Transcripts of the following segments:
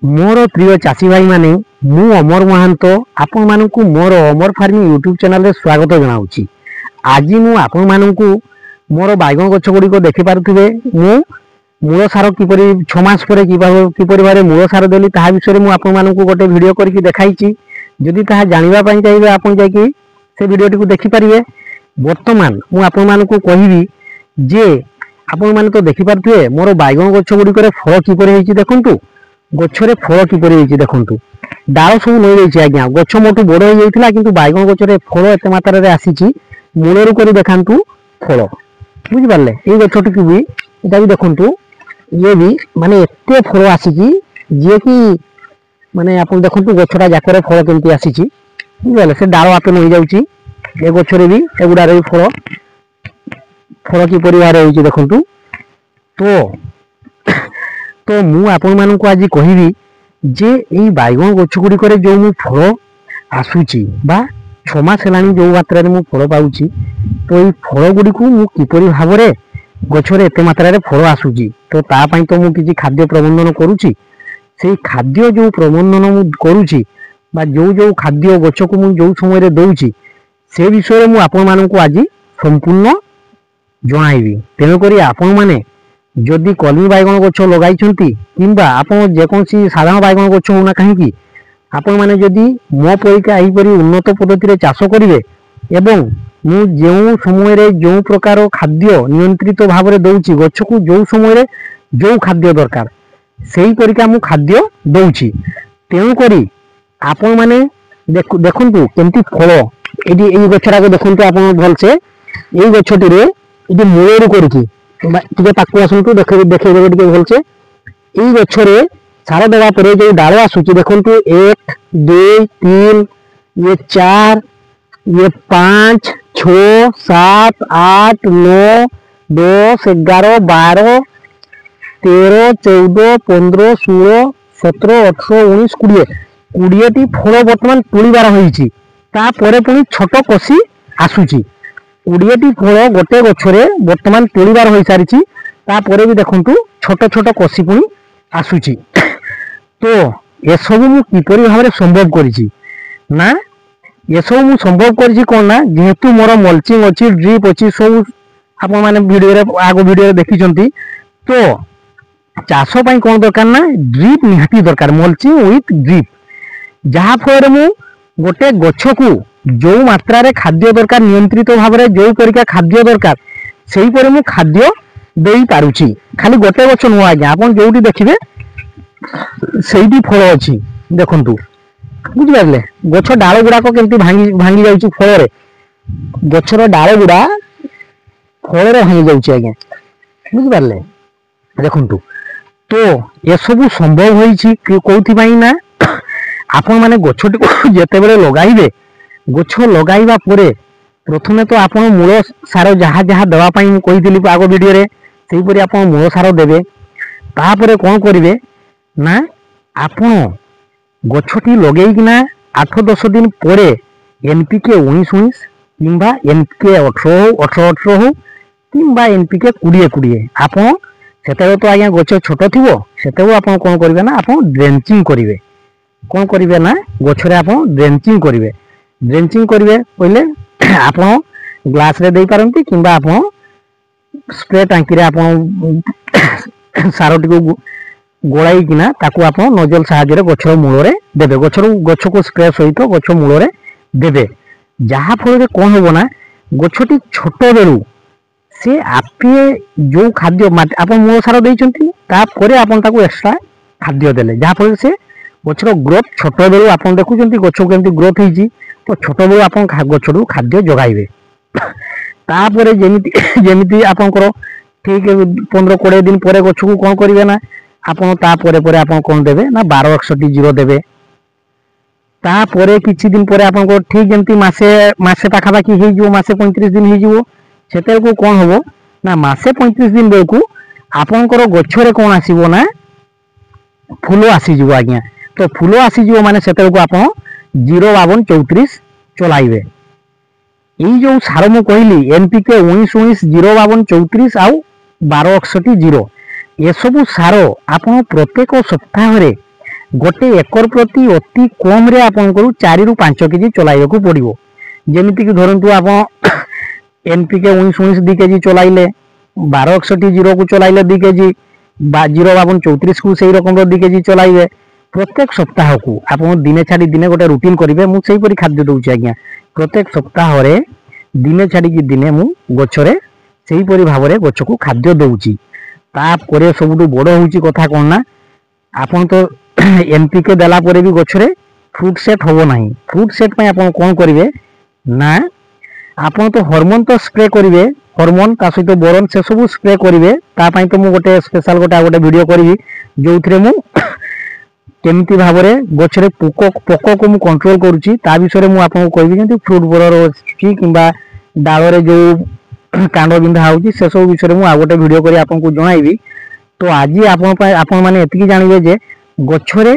मोर प्रिय चाषी भाई माने मु अमर महांत आपण मानकु मोर अमर फार्मिंग यूट्यूब चैनल रे स्वागत जनाउछि। आज मु आपण मानकु मोर बाइगण गछ गुडी को देखि पारुथिबे मु मूल सार किपरि 6 मास परे किपरि बारे मूल सार देली ताहा विषय मु आपण मानकु गोटे वीडियो करके देखाइछि। जदि ताहा जानिबा पई चाहिबे आपण जाकी से वीडियोटी को देखि परिबे। वर्तमान मु आपण मानकु कहिबी जे आपण माने तो देखि पारुथिबे मोर बाइगण गछ गुडी करे फल किपरि हेछि देखंतु। गछरे फल किपरि हेछि देखंतु। डाल सब नै जाइछि आज्ञा गछ मोटू बड़ हो जाइथिला किंतु बाइगण गछरे फल एते मात्रा रे आसीछि। मूलरू करी देखंतु फल बुझि पारले। ए गछटी की भी एटा भी देखंतु ये भी माने एते फल आसीछि जे कि माने आपण देखंतु गछटा जाकरे फल केमति आसीछि बुझि पारले। से डाल आपे नै जाउछि ए गछरे भी एगुडा रे फल फल किपरि बारे होइछि देखंतु। तो मु आपण मानकु आज कहिबी जे एई बाइगण गछ गुडी करे जो मु फल आसुची बा 6 मास हेलानी जो मात्रा रे मु फल पाउची तो एई फल गुडी को मु किपरि भाबरे गछरे एते मात्रा रे फल आसुची तो ता पई तो मु किछि खाद्य प्रबंधन करूची। सेई खाद्य जो प्रबंधन मु करूची बा जो खाद्य गछ को मु जो समय रे दउची से विषय मु आपण मानकु आज संपूर्ण जणाइबी। तेनो करी आपण माने जदि कलमी बाइगण गछ लगाई किंबा आपण जेकोसी साधारण बाइगण गछ होना कहीं आपण माने जदि मो परिका एहीपरि उन्नत पद्धति रे चाष करिवे एवं मु जो समय रे जो प्रकार खाद्य नियंत्रित भाव रे दउची गछ को जो समय रे जो खाद्य दरकार सेही परिका मु खाद्य दउची। तेणु करी आपण माने देखंतु केमती फल एडी एई गछरा को देखंतु आपण भल से एई गछटी रे एडी मूळरू करूची टे पाक आसतु देखे टे भल से यही गछरे सार देवा परे जो डाल आसूची देखंतु 1 2 3 ये 4 ये 5 6 7 8 9 10 11 12 13 14 15 16 17 18 19 20 टी फल बर्तमान तुलिबार होईची तापरे पुनी छोट कसी आसूची 20 टी फल गोटे गछरे वर्तमान तुलिबार होई सारिची तापरे भी देखंतु छोट छोट कसी पुनी आसूची। तो ये सब मु किपरि भाबरे संभव करिछि ना ये सब मु संभव करिछि कोन ना जेहेतु मोर मल्चिंग अछि ड्रिप अछि सब आपण माने वीडियो रे आगो वीडियो रे देखिचंती। तो चाष पई कोन दरकार ना ड्रिप निहाती दरकार मल्चिंग विथ ड्रिप जहा फरे मु गोटे गछ को जो मात्रा रे खाद्य दरकार नियंत्रित भाव रे जो परिका खाद्य दरकार सेही परे मु खाद्य देई पारुची। खाली गोटे गछ नुआ आज्ञा आपण जोटी देखिबे सेही फल अछि देखंतु बुझि पारले। गछ डाल गुडा को केमती भांगी जाउची फल रे गछर डाल गुडा फल रे भांगी जाउची आज्ञा बुझि पारले देखंतु। तो ये सब संभव होईची कोउथि पई ना आपण माने गछटी को जेते बेले लगाइबे गछ लगाइबा परे प्रथमे तो आपण मूल सार जहा जहा देवा पई मु कहिदिली आगो वीडियो रे सेही परि आपण मूल सार देबे। तापरे कोन करिवे ना आपण गछटी लगेई किना 8-10 दिन परे एनपीके 19-19 किंबा एनपीके 18-18 हो किंबा एनपीके 20-20 आपण सेते तो आज्ञा गछ छोट थिवो सेते आपण कोन करिवे ना आपण ड्रेंचिंग करिवे कोन करिवे ना गछरे आपण ड्रेंचिंग करिवे। ड्रेंचिंग करिवे पहिले आपण ग्लास रे देई पारंती किंबा आपण स्प्रे टांकी रे आपण सारटी को गोलाई किना ताकू आपण नोजल सहायता रे गछर मूल रे देबे गछ को स्प्रे सहित गछ मूल रे देबे जहा फल रे कोन होबो ना गछटी छोट बेलू से आपे जो खाद्य आपण मूल सार देइचंती ता परे आपण ताकू एक्स्ट्रा खाद्य देले जहा फल से गछर ग्रोथ छोट बेलू आपण देखुचंती गछ केमती ग्रोथ होईची तो छोट बेलू आपण गछडू खाद्य जगाइबे। तापरे जेमिति आपनकर ठीक 15-20 दिन परे गछ को कोन करिवे ना आपण ता परे आपण कोन देबे ना 1261 देबे। ता परे किछि दिन परे आपनको ठीक जेमति मासे पाखा पाखी हे जिवो मासे 35 दिन हे जिवो सेते को कोन होबो ना मासे 35 दिन बेकू आपनकर गछरे कोन आसीबो ना फूल आसी जिवो आज्ञा। तो फूल आसी जिवो माने सेते को आपण 052-34 चलाइबे। एई जो सार मु कहली एनपीके 19-19 052-34 आउ 1261 ये सब सार आपण प्रत्येक सप्ताह रे गोटे एकर प्रति अति कम रे आपनकर 4 रु 5 केजी चलाइबा पड़ो। जेमिति कि धरंतु आप एनपीके 19 2 केजी चलाइले 1261 जीरो को चलाइले 2 केजी 052 को सही रकम 2 केजी चलाइबे। प्रत्येक सप्ताह को आप दिने छाड़ी दिने गोटे रुटीन करेंगे। मुझे खाद्य दूसरी आज्ञा प्रत्येक सप्ताह दिने छाड़ी दिने मु गछरे सेहीपरि भाव में गछ को खाद्य दूची। तापर सबुठ बड़ हूँ कथा कौन ना आपन तो एनपीके देला परे भी गछरे फ्रूट सेट हम ना। फ्रूट सेट पे आप कौन करेंगे ना आपन तो हार्मोन तो स्प्रे करेंगे। हार्मोन ता सहित बोरन से सब स्प्रे करेंगे। तापाई तो मुझे गोटे स्पेशल गोटे वीडियो करी जो थे मु केमती भाव में गछरे पोक को मु कंट्रोल करुच्ची ता विषय में आपको कहबी जमी फ्रूट बोरर अच्छी कि डाल जो कांड बिंधा होची से सब विषय में गोटे वीडियो करी आपको जनइबी। तो आज आपण मैंने एतिकी जानवे जे गछरे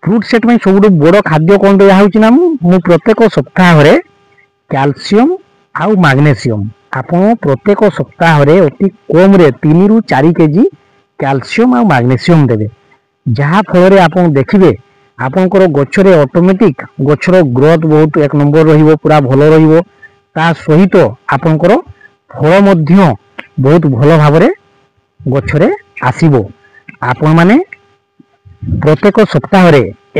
फ्रूट सेट में सब बड़ खाद्य कौन दिया ना मु प्रत्येक सप्ताह कैल्शियम आउ मैग्नेशियम आपन प्रत्येक सप्ताह अति कम रे 3 रु 4 केजी कैल्शियम आउ मैग्नेशियम देवे। जहाँ फल आप देखिए आपंकर गछरे ऑटोमेटिक गछर ग्रोथ बहुत 1 नंबर रहिबो पूरा भल रहिबो। ता सहित आपंकर फल मध्य बहुत भल भाव में गछरे आसीबो। आपण माने प्रत्येक सप्ताह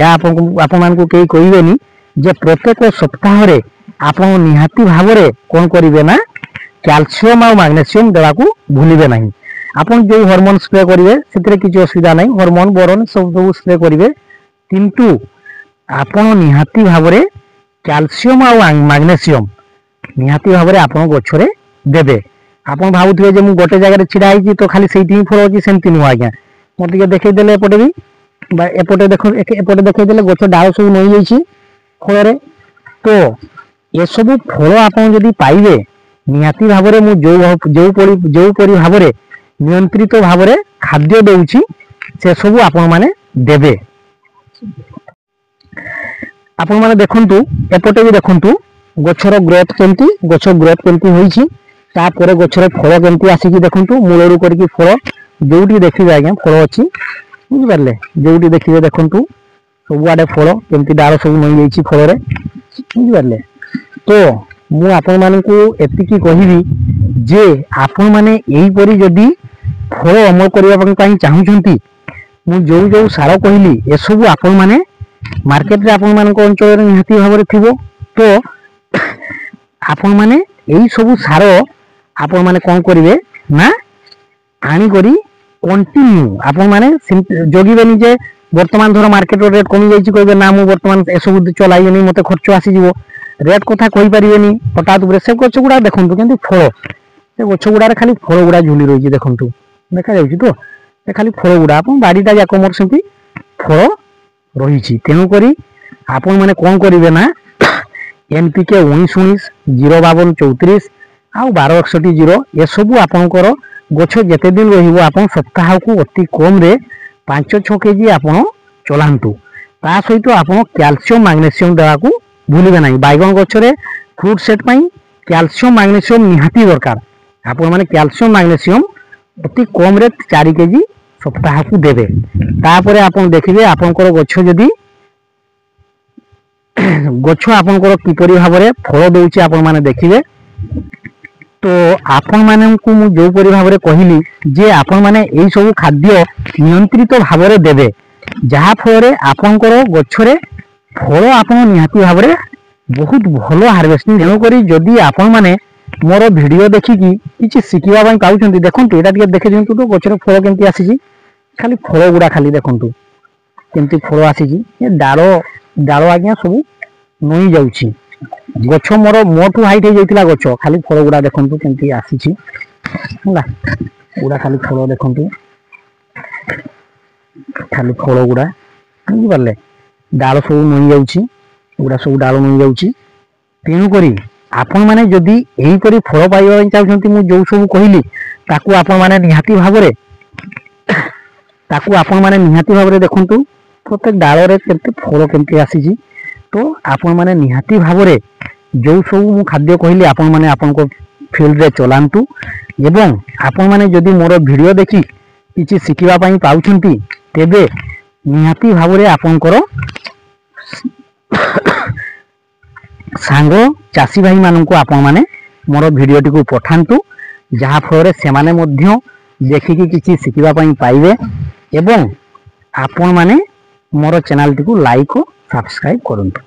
आपण मानकु केही कहिबेनी जे प्रत्येक सप्ताह आप निहाती भाव में कौन करेंगे ना कैल्शियम और मैग्नेशियम देवाकू भूलिबे नहीं। आपन जो हार्मोन स्प्रे करेंगे से किसी असुविधा नहीं। हार्मोन बोरन सब सब स्प्रे करेंगे किंतु आपन निहाती भाव में कैल्शियम और मैग्नेशियम निहाती भाव में आपन गछरे देबे। आपन भावुथिबे जे मु गोटे जगह छिड़ा होइछि तो खाली सेठी ही फल होछि सेमति नुह आज्ञा। मत टिके देखै देले एपटे भी एपटे देखो एपटे देखै देले गछ डाल सब नई जाइछि फल। तो ये सब फल आप जदि पाइबे निहाती भाव में मु जो परि भाव में नियंत्रित भाव में खाद्य दउछि से सब आपण माने देबे। आपण माने देखंतु एपटे भी देखंतु गछर ग्रोथ केमती गछ ग्रोथ केमती होइछि। तापर गछर फल केमती आसिकी देखंतु मूलरू करके फल जोटी देखिबे आज्ञा फल अछि बुझि पारले जोटी देखिबे देखंतु सब आडे फल केमती डाल सब नई जाइछि फल रे बुझि पारले। तो मु आपण मानकु एतिकी कहिबी जे आपण माने एही परि जदी फल अमल करबा पई चाहुचंती मु जो जो सार कहली ए सब आपण माने मार्केट रे आपण मानक अंचल रे निहाती भाव रे थिबो। तो आपण माने एही सब सार आपण माने कोन करिवे ना आनी करी कंटिन्यू आपण माने जगिबेनी जे वर्तमान धर मार्केट रेट कमी जाइछि कहबे ना मु वर्तमान ए सब चलाइबेनी मते खर्च आसी जिवो रेट कथा कहि परिबेनी हठात उपरे से गछ गुडा देखंतु केंति फल से गछ गुडा रे खाली फल गुडा झुली रहिछि देखंतु देखा जाउछि। तो से खाली फल गुडा आपण बाडीटा जाक मोर सेंति फल रहिछि। तेनु करी आपण माने कोन करिवे ना एनपीके 19 052 34 आउ 1261 जीरो ए सब आपनकर गछ जेते दिन रहिबो आपण सप्ताह को अति कम रे 5-6 केजी आपण चलांतु। ता सहित आपण कैल्शियम मैग्नेशियम देवाकू भूलिबे नहीं। बैगन गछरे फ्रूट सेट पई कैल्शियम मैग्नेशियम निहाती दरकार। आपण माने कैल्शियम मैग्नेशियम अति कम रे 4 केजी सप्ताह को देबे। तापरे आपण देखिबे आपनकर गछ जदी गछ आपनकर किपरि भाव में फल दउछि आपण माने देखिबे। तो आपण माने को मु जो परि भाव में कहली जे आपण माने एई सब खाद्य नियंत्रित भाव में देबे जहा फल रे आपनकर गछरे फल आपण निहाती भाव में बहुत भल हार्वेस्टिंग। तेणु करी जदि आपण माने मोर वीडियो देखिकी किछि शिखिबा पई पाउछंती देखंतु एटा टिके देखि दियंतु तो गछरे फल केमती आसीछि खाली फल गुडा खाली देखंतु केमती फल आसीछि। ए डाल आज्ञा सब नई जाउछि गछ मोर मोटू हाइट हो जाइतिला गछ खाली फल गुडा देखंतु केमती आसीछि होला गुडा खाली फल देखंतु खाली फल गुडा बुझि पारले डाल सब नई जाउछि गुडा सब डाल नई जाउछि। तेणु करी आपण माने जदि एही परि फल पाइबा चाहछंती मु जो सब कहली ताकू आपण माने निहाती भाव रे ताकू आपण माने निहाती भाव रे देखंतु प्रत्येक डाल रे केते फल केमती आसीछि। तो आपण माने निहाती भाव रे जो सब मु खाद्य कहली आपण माने आपण को फील्ड रे चलांतु एवं आपण माने जदि मोर वीडियो देखि किछि शिखिबा पई पाउछंती तेबे निहाती भाव आपणकर सांग चाषी भाई मानक आपण माने मोर भिडियोटी को पठांतु जहाँ फल से माने मध्य देखिकी किसी शिखिबा पई पाइबे एवं आपण माने मोर चैनल टी को लाइक और सब्सक्राइब करंतु।